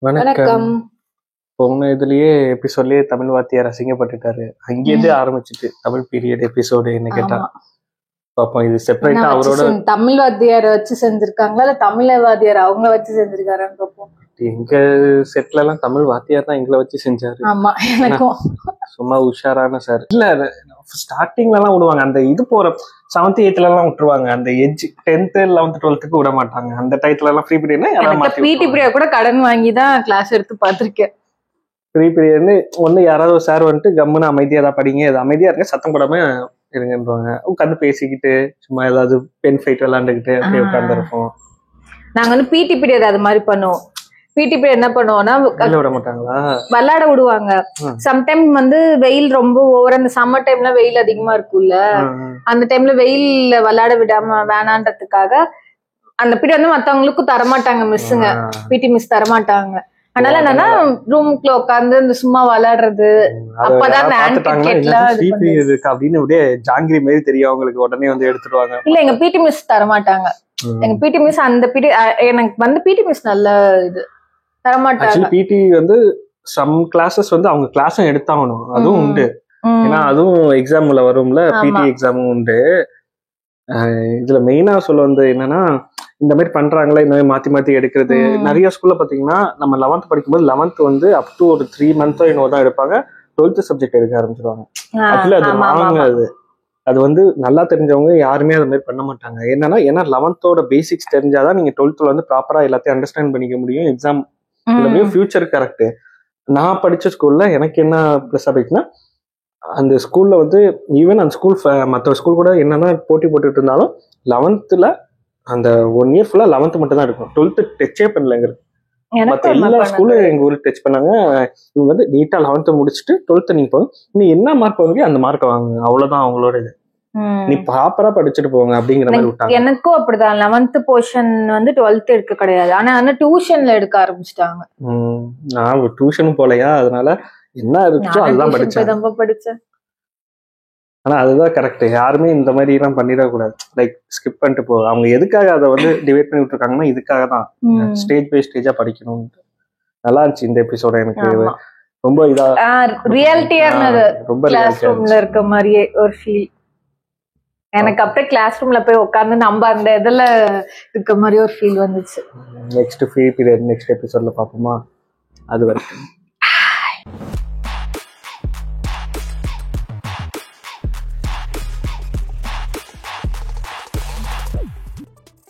வணக்கம். வணக்கம். போன இதுலயே எபிசோட்லயே தமிழ் வாத்தியார் அசிங்கப்பட்டுட்டாரு. அங்கேருந்து ஆரம்பிச்சுட்டு தமிழ் பீரியட் எபிசோடு என்ன கேட்டா ஆமா. பாப்போம். இது செப்பரேட்டா என்ன வச்சு அவரோட தமிழ் வாத்தியார வச்சு செஞ்சிருக்காங்களா இல்ல தமிழ் வாத்தியார் அவங்க வச்சு செஞ்சிருக்காரான்னு பார்ப்போம். எங்க செட்ல எல்லாம் தமிழ் வாத்தியார் தான் எங்களை வச்சு செஞ்சாரு. ஆமா, எனக்கும் சும்மா உஷாரான சார். இல்ல ஸ்டார்டிங்ல எல்லாம் விடுவாங்க, அந்த இது போற 7th 8th எல்லாம் விட்டுருவாங்க. அந்த எட்ஜ் 10th 11th 12th விட மாட்டாங்க. அந்த டைத்துல எல்லாம் ஃப்ரீ பீரியட்னா பிடி பீரியட் கூட கடன் வாங்கி தான் கிளாஸ் எடுத்து பாத்திருக்கேன். ஃப்ரீ பீரியட்னு ஒண்ணு யாராவது ஒரு சார் வந்துட்டு கம்முன்னு அமைதியா தான் படிங்க, இது அமைதியா இருக்க, சத்தம் போடாம இருங்கன்றாங்க. உட்காந்து பேசிக்கிட்டு சும்மா ஏதாவது பென் ஃபைட் விளையாண்டுக்கிட்டு அப்படியே உட்கார்ந்து இருப்போம். நாங்க வந்து பிடி பீரியட் அது மாதிரி பண்ணுவோம். பிடி பீரியட் என்ன பண்ணுவோம்னா விட மாட்டாங்களா, விளையாட விடுவாங்க. சம்டைம் வந்து வெயில் ரொம்ப ஓவர், அந்த சம்மர் டைம்ல வெயில் அதிகமா இருக்கும்ல, அந்த டைம்ல வெயில்ல விளையாட விடாம வேணான்றதுக்காக அந்த பீரியட் வந்து மத்தவங்களுக்கும் தரமாட்டாங்க மிஸ்ஸுங்க, பிடி மிஸ் தரமாட்டாங்க. அதனால என்னன்னா ரூம்குள்ள உட்காந்து இந்த சும்மா விளையாடுறது. அப்பதான் அப்படின்னு அப்படியே ஜாங்கிரி மாதிரி தெரியும் அவங்களுக்கு, உடனே வந்து எடுத்துருவாங்க. இல்ல எங்க பிடி மிஸ் தரமாட்டாங்க. எங்க பிடி மிஸ் அந்த எனக்கு வந்து பிடி மிஸ் நல்ல இது தரமாட்டாங்க. பிடி வந்து சம் கிளாஸஸ் வந்து அவங்க கிளாஸும் எடுத்தாகணும், அதுவும் உண்டு. ஏன்னா அதுவும் எக்ஸாம்ல வரும்ல, பிடி எக்ஸாமும் உண்டு. இதுல மெயினா சொல்ல வந்து என்னன்னா, இந்த மாதிரி பண்றாங்களா, இந்த மாதிரி மாத்தி மாத்தி எடுக்கிறது. நிறைய ஸ்கூல்ல பாத்தீங்கன்னா நம்ம 11th படிக்கும்போது 11th வந்து அப் டு ஒரு 3 months என்னவோ தான் எடுப்பாங்க, 12th சப்ஜெக்ட் எடுக்க ஆரம்பிச்சிருவாங்க. அதுல அது வாங்க அது வந்து நல்லா தெரிஞ்சவங்க யாருமே அது மாதிரி பண்ண மாட்டாங்க. என்னன்னா, ஏன்னா 11th பேசிக்ஸ் தெரிஞ்சாதான் நீங்க 12th வந்து ப்ராப்பரா எல்லாத்தையும் அண்டர்ஸ்டாண்ட் பண்ணிக்க முடியும். Exam future correct. நான் படிச்ச ஸ்கூல்ல எனக்கு என்ன ப்ளஸ் ஆயிடுச்சுன்னா, அந்த ஸ்கூல்ல வந்து ஈவன் அந்த ஸ்கூல் மற்ற ஸ்கூல் கூட என்னன்னா போட்டி போட்டுட்டு இருந்தாலும் 11th அந்த 1 year ஃபுல்லா 11th மட்டும் தான் இருக்கும். 12th டச்சே பண்ணலங்க. மற்ற எல்லா ஸ்கூலும் எங்க ஊருக்கு டச் பண்ணாங்க. இவங்க வந்து நீட்டா 11th முடிச்சுட்டு 12th நீங்க போங்க, நீ என்ன மார்க் வாங்க அந்த மார்க் வாங்க, அவ்வளவுதான் அவங்களோட இது, நீ ப்ராப்பரா படிச்சுட்டு போங்க அப்படிங்கிற மாதிரி விட்டாங்க. எனக்கும் அப்படிதான் 11th போர்ஷன் வந்து 12th எடுக்க கிடையாது, ஆனா வந்து டியூஷன்ல எடுக்க ஆரம்பிச்சிட்டாங்க. நான் டியூஷனும் போலையா, அதனால என்ன இருந்துச்சோ அதுதான் படிச்சேன். ஆனா அதுதான் கரெக்ட். யாருமே இந்த மாதிரி எல்லாம் பண்ணிடக்கூடாது, லைக் ஸ்கிப் பண்ணிட்டு போ. அவங்க எதுக்காக அதை வந்து டிவைட் பண்ணி விட்டுருக்காங்கன்னா இதுக்காக தான், ஸ்டேஜ் பை ஸ்டேஜா படிக்கணும். நல்லா இருந்துச்சு இந்த எபிசோட. எனக்கு ரொம்ப இதா ரியாலிட்டியா ரொம்ப கிளாஸ் ரூம்ல இருக்க மாதிரியே ஒரு ஃபீல் எனக்கு. அப்படியே கிளாஸ் ரூம்ல போய் உட்கார்ந்து நம்ம அந்த இதுல இருக்க மாதிரி ஒரு ஃபீல் வந்துச்சு. நெக்ஸ்ட் ஃப்ரீ பீரியட் நெக்ஸ்ட் எபிசோட்ல பாப்போமா? அது வரைக்கும்